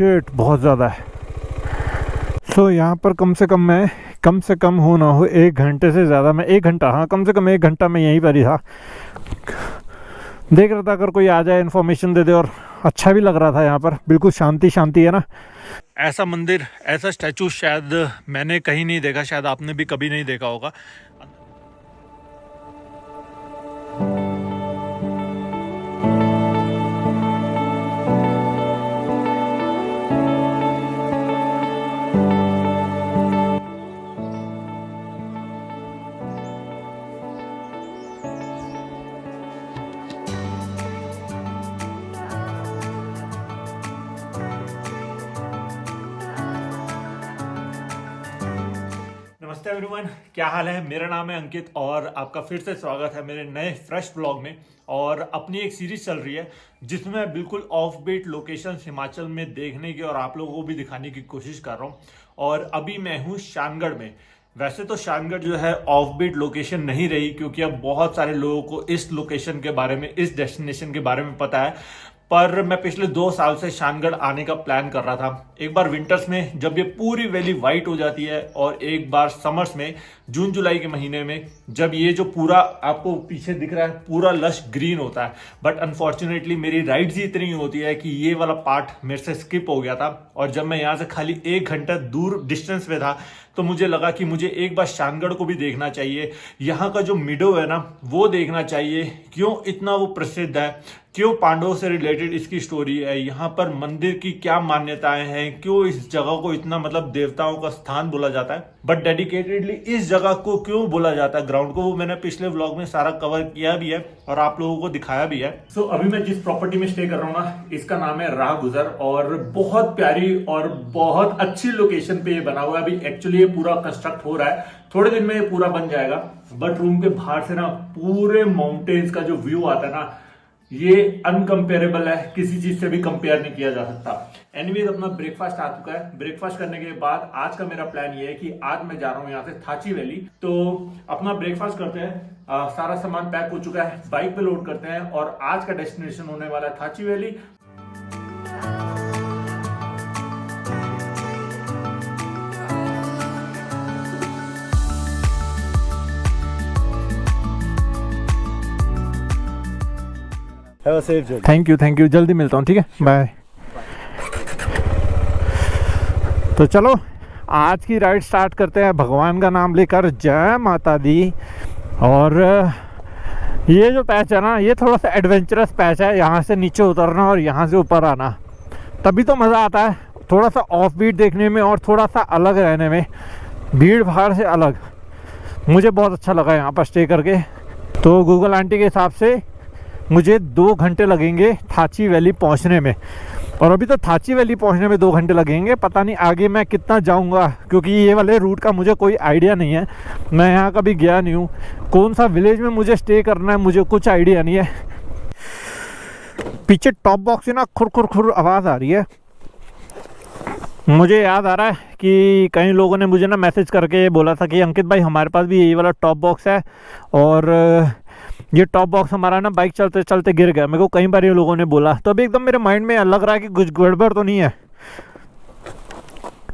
Shit बहुत ज़्यादा है। सो यहाँ पर कम से कम हो ना हो 1 घंटे से ज़्यादा, मैं 1 घंटा, हाँ कम से कम 1 घंटा मैं यहीं पर ही था। देख रहा था अगर कोई आ जाए इन्फॉर्मेशन दे दे, और अच्छा भी लग रहा था। यहाँ पर बिल्कुल शांति शांति है ना। ऐसा मंदिर, ऐसा स्टैचू शायद मैंने कहीं नहीं देखा, शायद आपने भी कभी नहीं देखा होगा। नमस्ते एवरीवन, क्या हाल है। मेरा नाम है अंकित और आपका फिर से स्वागत है मेरे नए फ्रेश ब्लॉग में। और अपनी एक सीरीज चल रही है जिसमें मैं बिल्कुल ऑफ बीट लोकेशन हिमाचल में देखने की और आप लोगों को भी दिखाने की कोशिश कर रहा हूँ। और अभी मैं हूँ शानगढ़ में। वैसे तो शानगढ़ जो है ऑफ बीट लोकेशन नहीं रही, क्योंकि अब बहुत सारे लोगों को इस लोकेशन के बारे में, इस डेस्टिनेशन के बारे में पता है। पर मैं पिछले 2 साल से शानगढ़ आने का प्लान कर रहा था। एक बार विंटर्स में जब ये पूरी वैली वाइट हो जाती है, और एक बार समर्स में जून जुलाई के महीने में जब ये जो पूरा आपको पीछे दिख रहा है पूरा लश ग्रीन होता है। बट अनफॉर्चुनेटली मेरी राइड्स ही इतनी होती है कि ये वाला पार्ट मेरे से स्किप हो गया था। और जब मैं यहाँ से खाली 1 घंटा दूर डिस्टेंस पे था तो मुझे लगा कि मुझे एक बार शानगढ़ को भी देखना चाहिए। यहाँ का जो मिडो है ना वो देखना चाहिए, क्यों इतना वो प्रसिद्ध है, क्यों पांडवों से रिलेटेड इसकी स्टोरी है, यहाँ पर मंदिर की क्या मान्यताएं हैं, क्यों इस जगह को इतना मतलब देवताओं का स्थान बोला जाता है। बट डेडिकेटेडली इस जगह को क्यों बोला जाता है, ग्राउंड को, वो मैंने पिछले व्लॉग में सारा कवर किया भी है और आप लोगों को दिखाया भी है। सो अभी मैं जिस प्रॉपर्टी में स्टे कर रहा हूँ ना, इसका नाम है राह गुजर, और बहुत प्यारी और बहुत अच्छी लोकेशन पे ये बना हुआ है। अभी एक्चुअली ये पूरा कंस्ट्रक्ट हो रहा है, थोड़े दिन में ये पूरा बन जाएगा। बट रूम के बाहर से ना पूरे माउंटेन्स का जो व्यू आता है ना, ये अनकंपेरेबल है, किसी चीज से भी कंपेयर नहीं किया जा सकता। एनीवेज अपना ब्रेकफास्ट आ चुका है। ब्रेकफास्ट करने के बाद आज का मेरा प्लान ये है कि आज मैं जा रहा हूँ यहाँ से थाची वैली। तो अपना ब्रेकफास्ट करते हैं। सारा सामान पैक हो चुका है, बाइक पे लोड करते हैं, और आज का डेस्टिनेशन होने वाला है थाची वैली। थैंक यू, जल्दी मिलता हूँ, ठीक है, बाय। तो चलो आज की राइड स्टार्ट करते हैं भगवान का नाम लेकर। जय माता दी। और ये जो पैच है ना, ये थोड़ा सा एडवेंचरस पैच है। यहाँ से नीचे उतरना और यहाँ से ऊपर आना, तभी तो मज़ा आता है। थोड़ा सा ऑफ बीट देखने में और थोड़ा सा अलग रहने में, भीड़ भाड़ से अलग। मुझे बहुत अच्छा लगा यहाँ पर स्टे करके। तो गूगल आंटी के हिसाब से मुझे 2 घंटे लगेंगे थाची वैली पहुंचने में, और अभी तो थाची वैली पहुंचने में 2 घंटे लगेंगे। पता नहीं आगे मैं कितना जाऊंगा, क्योंकि ये वाले रूट का मुझे कोई आइडिया नहीं है। मैं यहाँ कभी गया नहीं हूँ। कौन सा विलेज में मुझे स्टे करना है मुझे कुछ आइडिया नहीं है। पीछे टॉप बॉक्स से ना खुर खुर खुर आवाज़ आ रही है। मुझे याद आ रहा है कि कई लोगों ने मुझे ना मैसेज करके बोला था कि अंकित भाई हमारे पास भी यही वाला टॉप बॉक्स है, और ये टॉप बॉक्स हमारा ना बाइक चलते चलते गिर गया। मेरे को कई बार ये लोगों ने बोला, तो अभी एकदम मेरे माइंड में लग रहा है कि कुछ गड़बड़ तो नहीं है।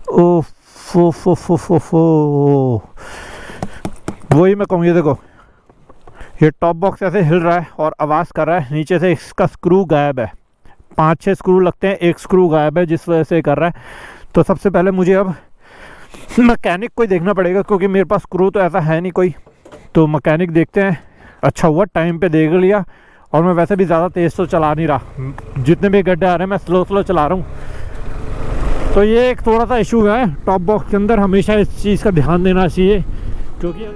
ओ फो फो फो फो फो, वही मैं कहूँ। ये देखो, ये टॉप बॉक्स ऐसे हिल रहा है और आवाज़ कर रहा है। नीचे से इसका स्क्रू गायब है, 5-6 स्क्रू लगते हैं, एक स्क्रू गायब है, जिस वजह से कर रहा है। तो सबसे पहले मुझे अब मैकेनिक कोई देखना पड़ेगा, क्योंकि मेरे पास स्क्रू तो ऐसा है नहीं कोई। तो मैकेनिक देखते हैं। अच्छा हुआ टाइम पे देख लिया, और मैं वैसे भी ज़्यादा तेज़ तो चला नहीं रहा। जितने भी गड्ढे आ रहे हैं मैं स्लो चला रहा हूँ। तो ये एक थोड़ा सा इशू है टॉप बॉक्स के अंदर। हमेशा इस चीज़ का ध्यान देना चाहिए, क्योंकि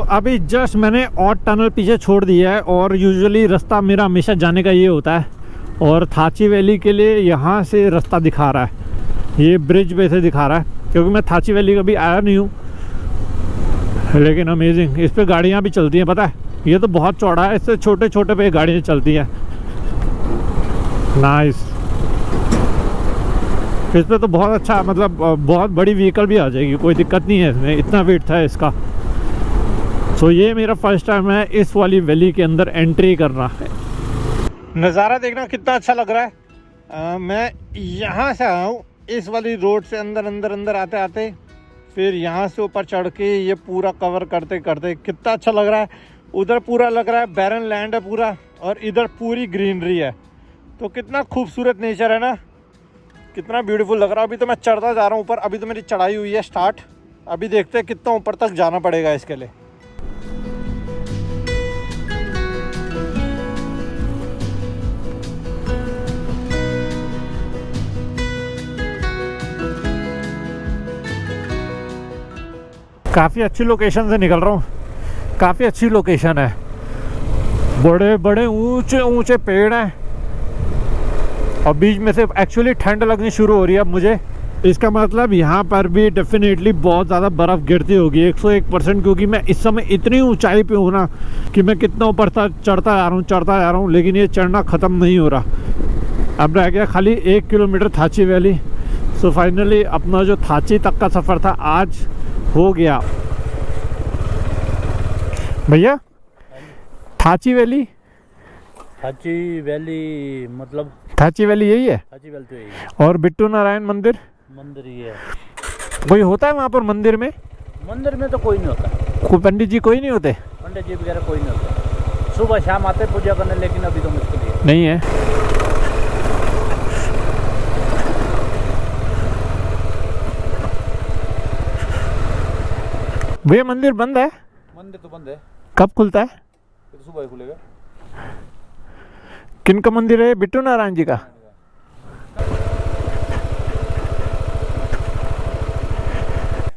अभी जस्ट मैंने और टनल पीछे छोड़ दिया है, और यूजुअली रास्ता मेरा हमेशा जाने का ये होता है। और थाची वैली के लिए यहाँ से रास्ता दिखा रहा है, ये ब्रिज पे से दिखा रहा है, क्योंकि मैं थाची वैली कभी आया नहीं हूँ। लेकिन अमेजिंग, इस पे गाड़ियाँ भी चलती हैं, पता है। ये तो बहुत चौड़ा है, इससे छोटे छोटे पे गाड़ियाँ चलती हैं। नाइस। इस पे तो बहुत अच्छा, मतलब बहुत बड़ी व्हीकल भी आ जाएगी, कोई दिक्कत नहीं है इसमें, इतना वेट था इसका। सो ये मेरा फर्स्ट टाइम है इस वाली वैली के अंदर एंट्री करना है। नज़ारा देखना कितना अच्छा लग रहा है। मैं यहाँ से आया हूँ इस वाली रोड से, अंदर अंदर अंदर आते आते फिर यहाँ से ऊपर चढ़ के ये पूरा कवर करते करते कितना अच्छा लग रहा है। उधर पूरा लग रहा है बैरन लैंड है पूरा, और इधर पूरी ग्रीनरी है। तो कितना खूबसूरत नेचर है ना, कितना ब्यूटीफुल लग रहा है। अभी तो मैं चढ़ता जा रहा हूँ ऊपर, अभी तो मेरी चढ़ाई हुई है स्टार्ट। अभी देखते हैं कितना ऊपर तक जाना पड़ेगा इसके लिए। काफ़ी अच्छी लोकेशन से निकल रहा हूँ, काफ़ी अच्छी लोकेशन है, बड़े बड़े ऊंचे ऊंचे पेड़ हैं और बीच में से एक्चुअली ठंड लगनी शुरू हो रही है अब मुझे। इसका मतलब यहाँ पर भी डेफिनेटली बहुत ज़्यादा बर्फ़ गिरती होगी 101%, क्योंकि मैं इस समय इतनी ऊंचाई पे हूँ ना कि मैं कितना ऊपर चढ़ता जा रहा हूँ, लेकिन ये चढ़ना ख़त्म नहीं हो रहा। अब रह गया खाली 1 kilometre Thachi valley. So finally अपना जो थाची तक का सफ़र था आज हो गया। भैया थाची वैली मतलब थाची वैली यही है? थाची वैली तो यही है। और बिट्टू नारायण मंदिर ही है। कोई होता है वहाँ पर मंदिर में? मंदिर में तो कोई नहीं होता। कोई पंडित जी कोई नहीं होते? पंडित जी वगैरह कोई नहीं होता, सुबह शाम आते पूजा करने, लेकिन अभी तो मुश्किल है। नहीं है। भैया मंदिर बंद है? मंदिर तो बंद है। कब खुलता है? तो सुबह ही खुलेगा। किन का मंदिर है? बिट्टू नारायण जी का।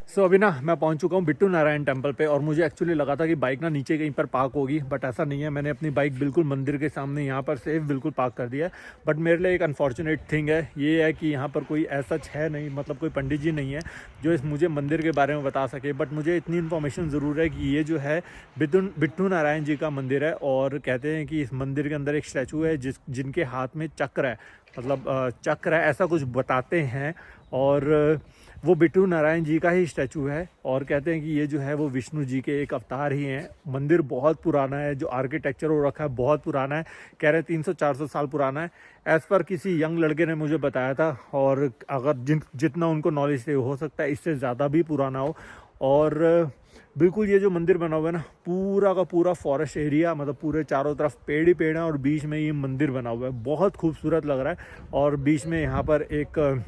सो अभी ना मैं पहुंच चुका हूं बिट्टू नारायण टेम्पल पे, और मुझे एक्चुअली लगा था कि बाइक ना नीचे कहीं पर पार्क होगी, बट ऐसा नहीं है। मैंने अपनी बाइक बिल्कुल मंदिर के सामने यहाँ पर सेफ बिल्कुल पार्क कर दिया है। बट मेरे लिए एक अनफॉर्चुनेट थिंग है, ये है कि यहाँ पर कोई ऐसा है नहीं, मतलब कोई पंडित जी नहीं है जो इस मुझे मंदिर के बारे में बता सके। बट मुझे इतनी इन्फॉर्मेशन ज़रूर है कि ये जो है बिट्टू नारायण जी का मंदिर है, और कहते हैं कि इस मंदिर के अंदर एक स्टैचू है जिनके हाथ में चक्र है, मतलब चक्र है, ऐसा कुछ बताते हैं। और वो बिट्टू नारायण जी का ही स्टैचू है, और कहते हैं कि ये जो है वो विष्णु जी के एक अवतार ही हैं। मंदिर बहुत पुराना है, जो आर्किटेक्चर हो रखा है बहुत पुराना है, कह रहे 300-400 साल पुराना है, एज़ पर किसी यंग लड़के ने मुझे बताया था। और अगर जितना उनको नॉलेज है, हो सकता है इससे ज़्यादा भी पुराना हो। और बिल्कुल ये जो मंदिर बना हुआ है ना, पूरा का पूरा फॉरेस्ट एरिया, मतलब पूरे चारों तरफ पेड़ ही पेड़ हैं, और बीच में ये मंदिर बना हुआ है, बहुत खूबसूरत लग रहा है। और बीच में यहाँ पर एक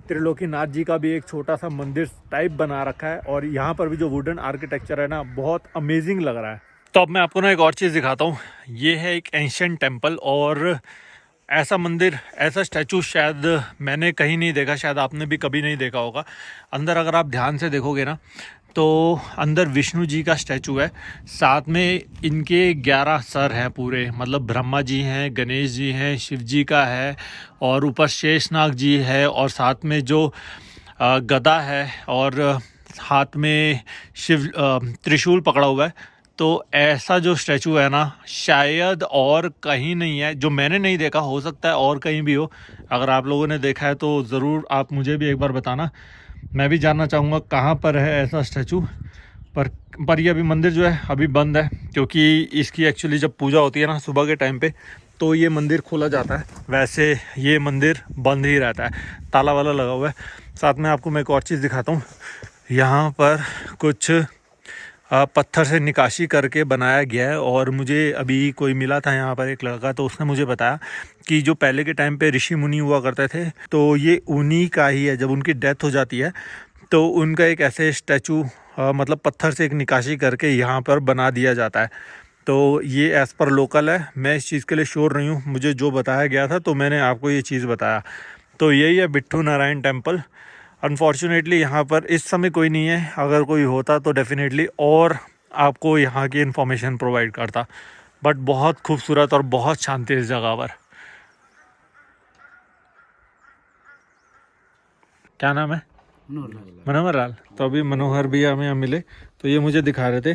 त्रिलोकीनाथ जी का भी एक छोटा सा मंदिर टाइप बना रखा है, और यहाँ पर भी जो वुडन आर्किटेक्चर है ना, बहुत अमेजिंग लग रहा है। तो अब मैं आपको ना एक और चीज़ दिखाता हूँ। ये है एक एंशिएंट टेम्पल, और ऐसा मंदिर, ऐसा स्टैचू शायद मैंने कहीं नहीं देखा, शायद आपने भी कभी नहीं देखा होगा। अंदर अगर आप ध्यान से देखोगे ना, तो अंदर विष्णु जी का स्टैचू है, साथ में इनके 11 सर हैं पूरे, मतलब ब्रह्मा जी हैं, गणेश जी हैं, शिव जी का है, और ऊपर शेषनाग जी है, और साथ में जो गदा है, और हाथ में शिव त्रिशूल पकड़ा हुआ है। तो ऐसा जो स्टैचू है ना, शायद और कहीं नहीं है, जो मैंने नहीं देखा, हो सकता है और कहीं भी हो। अगर आप लोगों ने देखा है तो ज़रूर आप मुझे भी एक बार बताना, मैं भी जानना चाहूँगा कहाँ पर है ऐसा स्टैचू। पर ये अभी मंदिर जो है अभी बंद है, क्योंकि इसकी एक्चुअली जब पूजा होती है ना सुबह के टाइम पे, तो ये मंदिर खोला जाता है, वैसे ये मंदिर बंद ही रहता है, ताला वाला लगा हुआ है। साथ में आपको मैं एक और चीज़ दिखाता हूँ। यहाँ पर कुछ पत्थर से निकाशी करके बनाया गया है, और मुझे अभी कोई मिला था यहाँ पर एक लड़का, तो उसने मुझे बताया कि जो पहले के टाइम पे ऋषि मुनि हुआ करते थे, तो ये उन्हीं का ही है। जब उनकी डेथ हो जाती है तो उनका एक ऐसे स्टैचू, मतलब पत्थर से एक निकाशी करके यहाँ पर बना दिया जाता है। तो ये एज़ पर लोकल है, मैं इस चीज़ के लिए श्योर नहीं हूँ, मुझे जो बताया गया था तो मैंने आपको ये चीज़ बताया। तो यही है बिट्टू नारायण टेम्पल। अनफॉर्चुनेटली यहाँ पर इस समय कोई नहीं है, अगर कोई होता तो डेफिनेटली और आपको यहाँ की इन्फॉर्मेशन प्रोवाइड करता। बट बहुत खूबसूरत और बहुत शांति इस जगह पर। क्या नाम है? मनोहर लाल। तो अभी मनोहर भैया हमें यहाँ मिले, तो ये मुझे दिखा रहे थे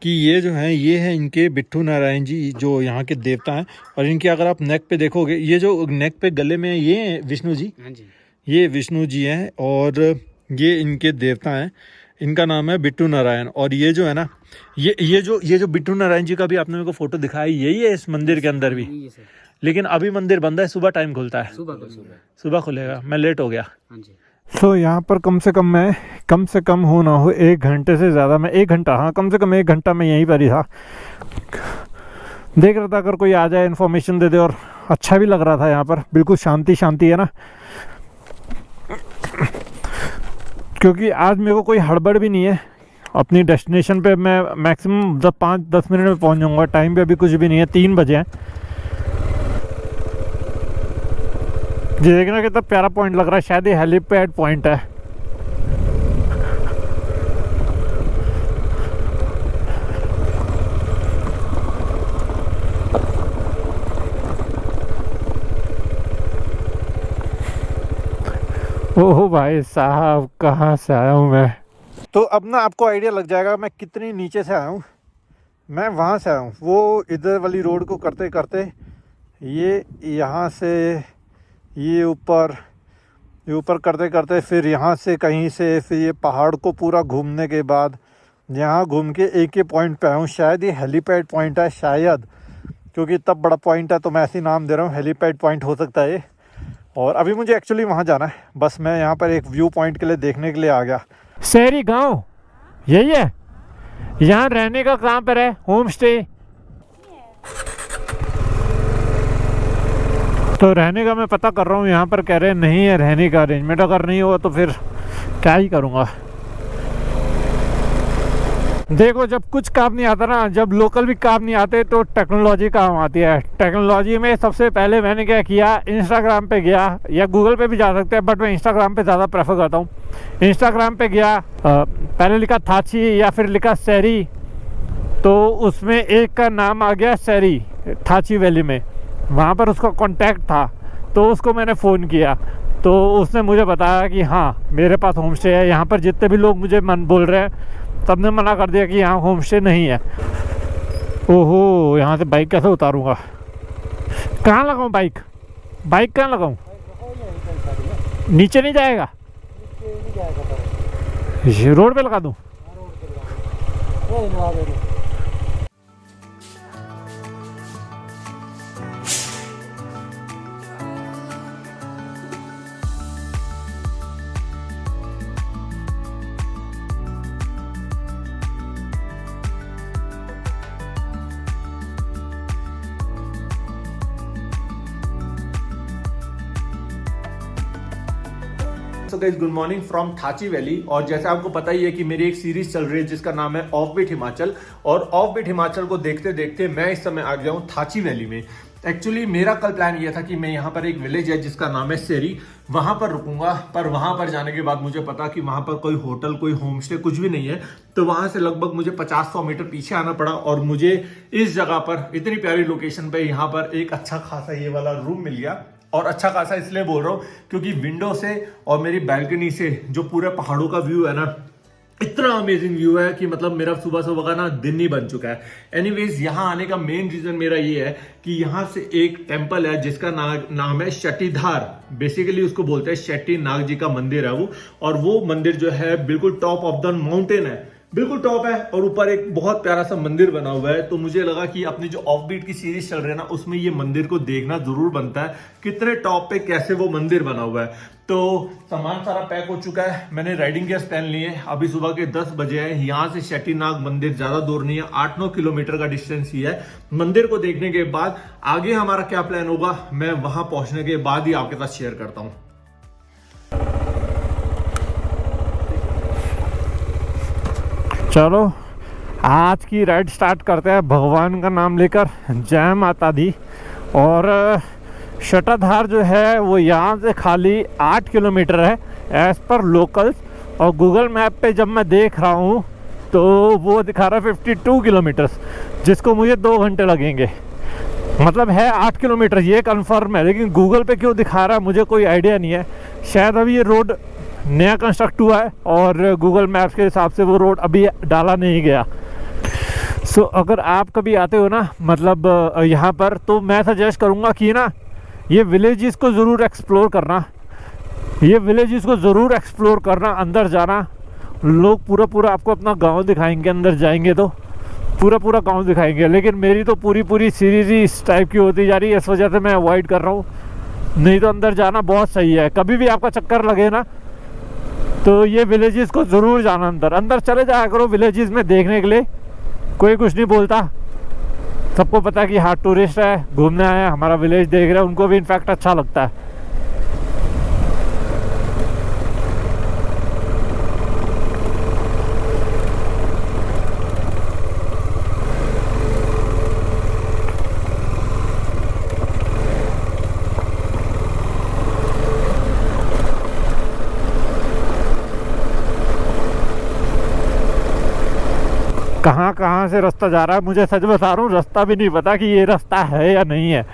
कि ये जो है ये है इनके बिट्ठू नारायण जी जो यहाँ के देवता हैं। और इनके अगर आप नेक पे देखोगे, ये जो नेक पे गले में ये विष्णु जी, ये विष्णु जी हैं और ये इनके देवता हैं। इनका नाम है बिट्ठू नारायण। और ये जो है ना, ये जो बिट्ठू नारायण जी का भी आपने मेरे को फोटो दिखाया, यही है इस मंदिर के अंदर भी। लेकिन अभी मंदिर बंद है, सुबह टाइम खुलता है, सुबह खुलेगा। मैं लेट हो गया। तो यहाँ पर कम से कम हो ना हो 1 घंटे से ज़्यादा, मैं 1 घंटा, हाँ कम से कम 1 घंटा मैं यहीं पर ही था। देख रहा था अगर कोई आ जाए इन्फॉर्मेशन दे दे, और अच्छा भी लग रहा था। यहाँ पर बिल्कुल शांति है ना, क्योंकि आज मेरे को कोई हड़बड़ भी नहीं है। अपनी डेस्टिनेशन पे मैं मैक्सिमम 5-10 मिनट में पहुँच जाऊँगा। टाइम पे अभी कुछ भी नहीं है, 3 बजे हैं। ये देखना कितना प्यारा पॉइंट लग रहा है, शायद ये हेलीपैड पॉइंट है। ओह भाई साहब, कहाँ से आया हूँ मैं। तो अब ना आपको आइडिया लग जाएगा मैं कितनी नीचे से आया हूँ। मैं वहाँ से आया हूँ, वो इधर वाली रोड को करते करते ये यहाँ से ये ऊपर करते करते फिर यहाँ से कहीं से फिर ये पहाड़ को पूरा घूमने के बाद यहाँ घूम के एक ही पॉइंट पे आया हूँ। शायद ये हेलीपैड पॉइंट है, शायद, क्योंकि इतना बड़ा पॉइंट है तो मैं ऐसे नाम दे रहा हूँ, हेलीपैड पॉइंट हो सकता है ये। और अभी मुझे एक्चुअली वहाँ जाना है, बस मैं यहाँ पर एक व्यू पॉइंट के लिए देखने के लिए आ गया। शहरी गाँव यही है? यहाँ रहने का कहाँ पर है होम स्टे? तो रहने का मैं पता कर रहा हूँ, यहाँ पर कह रहे हैं नहीं है रहने का अरेंजमेंट। अगर नहीं हुआ तो फिर क्या ही करूँगा। देखो, जब कुछ काम नहीं आता ना, जब लोकल भी काम नहीं आते तो टेक्नोलॉजी काम आती है। टेक्नोलॉजी में सबसे पहले मैंने क्या किया, इंस्टाग्राम पे गया, या गूगल पे भी जा सकते हैं बट मैं इंस्टाग्राम पे ज़्यादा प्रेफर करता हूँ। इंस्टाग्राम पे गया, पहले लिखा थाची या फिर लिखा सैरी, तो उसमें एक का नाम आ गया सैरी, थाची वैली में। वहाँ पर उसका कांटेक्ट था, तो उसको मैंने फ़ोन किया, तो उसने मुझे बताया कि हाँ मेरे पास होम स्टे है। यहाँ पर जितने भी लोग मुझे बोल रहे हैं, तब ने मना कर दिया कि यहाँ होम स्टे नहीं है। ओहो, यहाँ से बाइक कैसे उतारूँगा? कहाँ लगाऊँ बाइक? कहाँ लगाऊँ? नीचे नहीं जाएगा? रोड पे लगा दूँ? So guys, good morning from Thachi valley. और जैसे आपको पता ही है कि मेरी एक सीरीज चल रही है जिसका नाम है ऑफ बीट हिमाचल। और ऑफ बीट हिमाचल को देखते देखते मैं इस समय आ गया हूँ थाची वैली में। एक्चुअली मेरा कल प्लान ये था कि मैं यहाँ पर एक विलेज है जिसका नाम है सेरी, वहां पर रुकूंगा। पर वहां पर जाने के बाद मुझे पता कि वहां पर कोई होटल, कोई होम स्टे कुछ भी नहीं है। तो वहां से लगभग मुझे 50-100 मीटर पीछे आना पड़ा और मुझे इस जगह पर, इतनी प्यारी लोकेशन पे, यहाँ पर एक अच्छा खासा ये वाला रूम मिल गया। और अच्छा खासा इसलिए बोल रहा हूँ क्योंकि विंडो से और मेरी बैल्कनी से जो पूरे पहाड़ों का व्यू है ना, इतना अमेजिंग व्यू है कि मतलब मेरा सुबह सुबह का ना दिन ही बन चुका है। एनीवेज, यहाँ आने का मेन रीजन मेरा ये है कि यहाँ से एक टेंपल है जिसका नाम है शटीधार। बेसिकली उसको बोलते हैं शेट्टी नाग जी का मंदिर है वो। और वो मंदिर जो है बिल्कुल टॉप ऑफ द माउंटेन है, बिल्कुल टॉप है, और ऊपर एक बहुत प्यारा सा मंदिर बना हुआ है। तो मुझे लगा कि अपनी जो ऑफ बीट की सीरीज चल रही है ना, उसमें ये मंदिर को देखना जरूर बनता है, कितने टॉप पे कैसे वो मंदिर बना हुआ है। तो सामान सारा पैक हो चुका है, मैंने राइडिंग गियर्स पहन लिए। अभी सुबह के 10 बजे है। यहाँ से शेट्टीनाग मंदिर ज्यादा दूर नहीं है, 8-9 किलोमीटर का डिस्टेंस ही है। मंदिर को देखने के बाद आगे हमारा क्या प्लान होगा, मैं वहां पहुंचने के बाद ही आपके साथ शेयर करता हूँ। चलो आज की राइड स्टार्ट करते हैं भगवान का नाम लेकर। जय माता दी। और शटाधार जो है वो यहाँ से खाली 8 किलोमीटर है एज पर लोकल्स, और गूगल मैप पे जब मैं देख रहा हूँ तो वो दिखा रहा है 52 किलोमीटर्स, जिसको मुझे 2 घंटे लगेंगे। मतलब है 8 किलोमीटर, ये कंफर्म है, लेकिन गूगल पे क्यों दिखा रहा है मुझे कोई आइडिया नहीं है। शायद अभी ये रोड नया कंस्ट्रक्ट हुआ है और गूगल मैप्स के हिसाब से वो रोड अभी डाला नहीं गया। सो अगर आप कभी आते हो ना मतलब यहाँ पर, तो मैं सजेस्ट करूँगा कि ना ये विलेजेस को ज़रूर एक्सप्लोर करना, ये विलेजेस को ज़रूर एक्सप्लोर करना, अंदर जाना। लोग पूरा पूरा आपको अपना गांव दिखाएंगे, अंदर जाएंगे तो पूरा पूरा गांव दिखाएंगे। लेकिन मेरी तो पूरी पूरी सीरीज़ ही इस टाइप की होती जा रही है, इस वजह से मैं अवॉइड कर रहा हूँ। नहीं तो अंदर जाना बहुत सही है। कभी भी आपका चक्कर लगे ना तो ये विलेजेस को ज़रूर जाना, अंदर अंदर चले जाया करो विलेजेस में देखने के लिए। कोई कुछ नहीं बोलता, सबको पता है कि हाँ टूरिस्ट है, घूमने आया, हमारा विलेज देख रहे हैं, उनको भी इनफैक्ट अच्छा लगता है। कहाँ कहाँ से रास्ता जा रहा है, मुझे सच बता रहा हूँ रास्ता भी नहीं पता कि ये रास्ता है या नहीं है।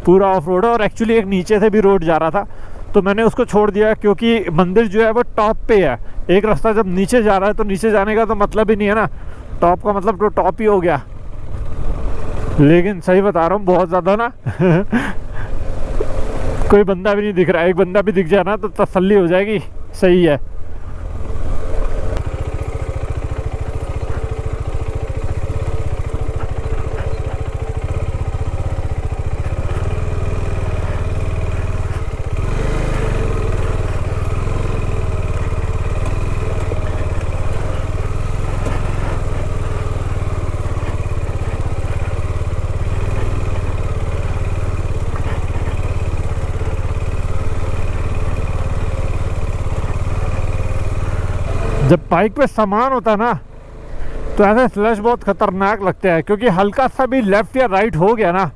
पूरा ऑफ रोड है और एक्चुअली एक नीचे से भी रोड जा रहा था तो मैंने उसको छोड़ दिया, क्योंकि मंदिर जो है वो टॉप पे है। एक रास्ता जब नीचे जा रहा है तो नीचे जाने का तो मतलब ही नहीं है ना, टॉप का मतलब तो टॉप ही हो गया। लेकिन सही बता रहा हूँ बहुत ज़्यादा ना कोई बंदा भी नहीं दिख रहा है। एक बंदा भी दिख जाए ना तो तसल्ली हो जाएगी, सही है। जब बाइक पे सामान होता है ना तो ऐसे स्लैश बहुत ख़तरनाक लगते हैं, क्योंकि हल्का सा भी लेफ़्ट या राइट हो गया ना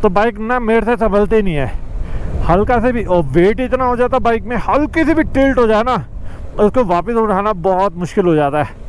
तो बाइक ना मेरे से संभलते नहीं है। हल्का से भी, और वेट इतना हो जाता बाइक में, हल्की सी भी टिल्ट हो जाए ना उसको वापस उठाना बहुत मुश्किल हो जाता है।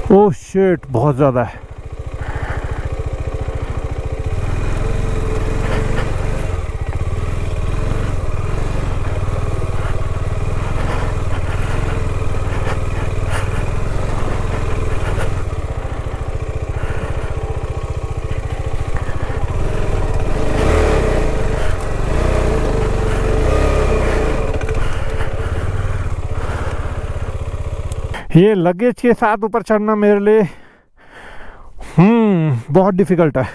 ओह शिट, बहुत ज़्यादा है। ये लगेज के साथ ऊपर चढ़ना मेरे लिए बहुत डिफ़िकल्ट है।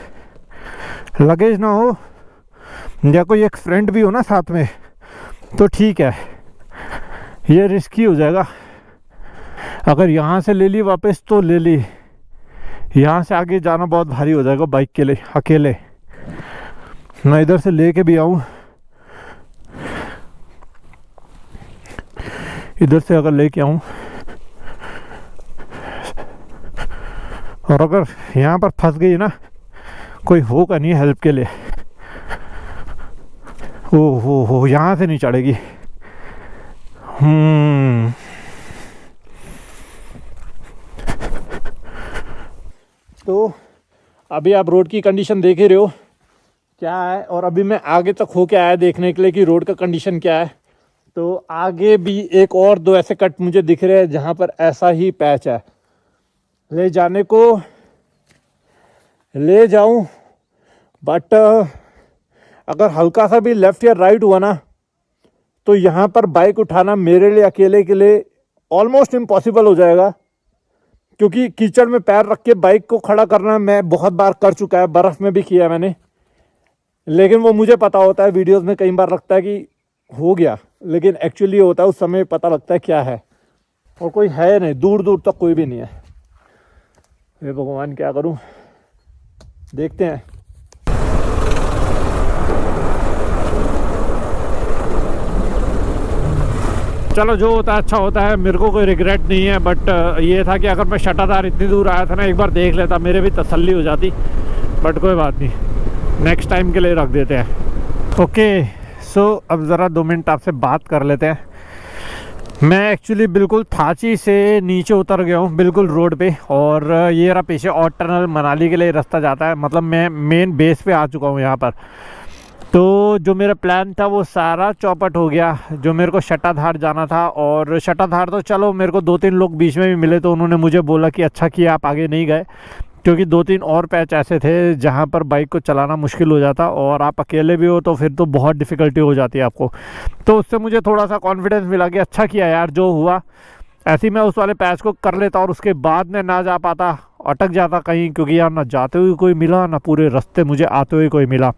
लगेज ना हो या कोई एक फ्रेंड भी हो ना साथ में तो ठीक है, ये रिस्की हो जाएगा। अगर यहाँ से ले ली वापस तो ले ली, यहाँ से आगे जाना बहुत भारी हो जाएगा बाइक के लिए अकेले। मैं इधर से लेके भी आऊँ, इधर से अगर लेके आऊँ और अगर यहाँ पर फंस गई ना कोई होगा नहीं हेल्प के लिए। ओ हो यहाँ से नहीं चढ़ेगी। तो अभी आप रोड की कंडीशन देख ही रहे हो क्या है, और अभी मैं आगे तक हो के आया देखने के लिए कि रोड का कंडीशन क्या है। तो आगे भी एक और दो ऐसे कट मुझे दिख रहे हैं जहाँ पर ऐसा ही पैच है। ले जाने को ले जाऊं, बट अगर हल्का सा भी लेफ़्ट या राइट हुआ ना तो यहाँ पर बाइक उठाना मेरे लिए अकेले के लिए ऑलमोस्ट इम्पॉसिबल हो जाएगा, क्योंकि कीचड़ में पैर रख के बाइक को खड़ा करना मैं बहुत बार कर चुका है, बर्फ़ में भी किया है मैंने। लेकिन वो मुझे पता होता है, वीडियोस में कई बार लगता है कि हो गया, लेकिन एक्चुअली होता है उस समय पता लगता है क्या है, और कोई है नहीं, दूर दूर तक कोई भी नहीं है। हे भगवान क्या करूं, देखते हैं। चलो जो होता है अच्छा होता है, मेरे को कोई रिग्रेट नहीं है। बट ये था कि अगर मैं शटाधार इतनी दूर आया था ना, एक बार देख लेता, मेरे भी तसल्ली हो जाती। बट कोई बात नहीं, नेक्स्ट टाइम के लिए रख देते हैं। ओके सो अब ज़रा 2 मिनट आपसे बात कर लेते हैं। मैं एक्चुअली बिल्कुल थाची से नीचे उतर गया हूँ, बिल्कुल रोड पे, और ये रहा पीछे और टनल मनाली के लिए रास्ता जाता है। मतलब मैं मेन बेस पे आ चुका हूँ यहाँ पर। तो जो मेरा प्लान था वो सारा चौपट हो गया। जो मेरे को शटाधार जाना था, और शटाधार तो चलो मेरे को 2-3 लोग बीच में भी मिले, तो उन्होंने मुझे बोला कि अच्छा किया आप आगे नहीं गए, क्योंकि 2-3 और पैच ऐसे थे जहाँ पर बाइक को चलाना मुश्किल हो जाता, और आप अकेले भी हो तो फिर तो बहुत डिफ़िकल्टी हो जाती है आपको। तो उससे मुझे थोड़ा सा कॉन्फिडेंस मिला कि अच्छा किया यार, जो हुआ ऐसे ही मैं उस वाले पैच को कर लेता, और उसके बाद में ना जा पाता, अटक जाता कहीं, क्योंकि यार ना जाते हुए कोई मिला ना पूरे रास्ते मुझे आते हुए कोई मिला।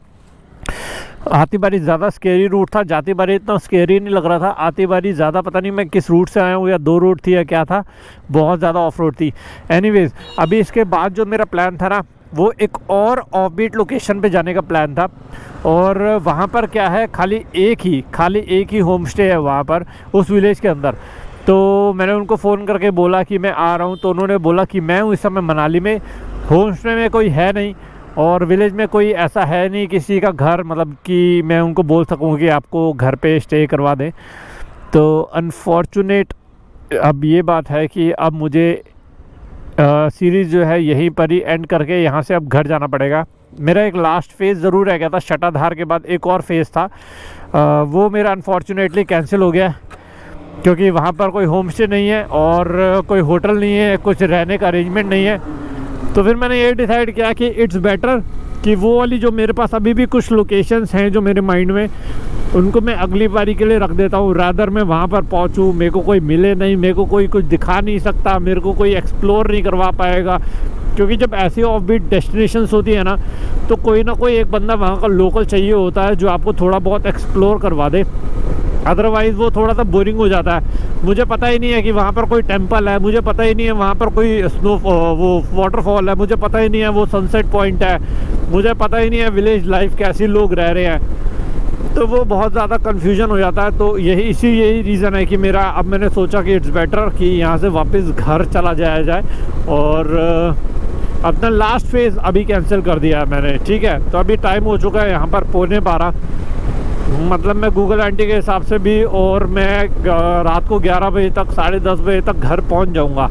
आती बारी ज़्यादा स्केरी रूट था, जाती बारी इतना स्केरी नहीं लग रहा था। आती बारी ज़्यादा पता नहीं मैं किस रूट से आया हूँ, या 2 रूट थी या क्या था, बहुत ज़्यादा ऑफ रोड थी। एनीवेज अभी इसके बाद जो मेरा प्लान था ना, वो एक और ऑफ बीट लोकेशन पे जाने का प्लान था। और वहाँ पर क्या है, खाली एक ही होम स्टे है वहाँ पर, उस विलेज के अंदर। तो मैंने उनको फ़ोन करके बोला कि मैं आ रहा हूँ, तो उन्होंने बोला कि मैं हूँ इस समय मनाली में, होम स्टे में कोई है नहीं, और विलेज में कोई ऐसा है नहीं किसी का घर, मतलब कि मैं उनको बोल सकूँ कि आपको घर पे स्टे करवा दें। तो अनफॉर्चुनेट अब ये बात है कि अब मुझे सीरीज़ जो है यहीं पर ही एंड करके यहाँ से अब घर जाना पड़ेगा। मेरा एक लास्ट फेज़ ज़रूर रह गया था, शटाधार के बाद एक और फेज़ था, वो मेरा अनफॉर्चुनेटली कैंसिल हो गया, क्योंकि वहाँ पर कोई होम स्टे नहीं है और कोई होटल नहीं है, कुछ रहने का अरेंजमेंट नहीं है। तो फिर मैंने ये डिसाइड किया कि इट्स बेटर कि वो वाली जो मेरे पास अभी भी कुछ लोकेशंस हैं जो मेरे माइंड में, उनको मैं अगली बारी के लिए रख देता हूँ। रादर मैं वहाँ पर पहुँचूँ, मेरे को कोई मिले नहीं, मेरे को कोई कुछ दिखा नहीं सकता, मेरे को कोई एक्सप्लोर नहीं करवा पाएगा, क्योंकि जब ऐसी ऑफ बीट डेस्टिनेशंस होती है ना, तो कोई ना कोई एक बंदा वहाँ का लोकल चाहिए होता है जो आपको थोड़ा बहुत एक्सप्लोर करवा दे। अदरवाइज़ वो थोड़ा सा बोरिंग हो जाता है। मुझे पता ही नहीं है कि वहाँ पर कोई टेंपल है, मुझे पता ही नहीं है वहाँ पर कोई वो वाटरफॉल है, मुझे पता ही नहीं है वो सनसेट पॉइंट है, मुझे पता ही नहीं है विलेज लाइफ कैसी लोग रह रहे हैं। तो वो बहुत ज़्यादा कन्फ्यूजन हो जाता है। तो यही रीज़न है कि मेरा अब मैंने सोचा कि इट्स बेटर कि यहाँ से वापस घर चला जाया जाए, और अपना लास्ट फेज़ अभी कैंसिल कर दिया है मैंने। ठीक है, तो अभी टाइम हो चुका है यहाँ पर 11:45, मतलब मैं गूगल आंटी के हिसाब से भी, और मैं रात को 11 बजे तक 10:30 बजे तक घर पहुँच जाऊँगा।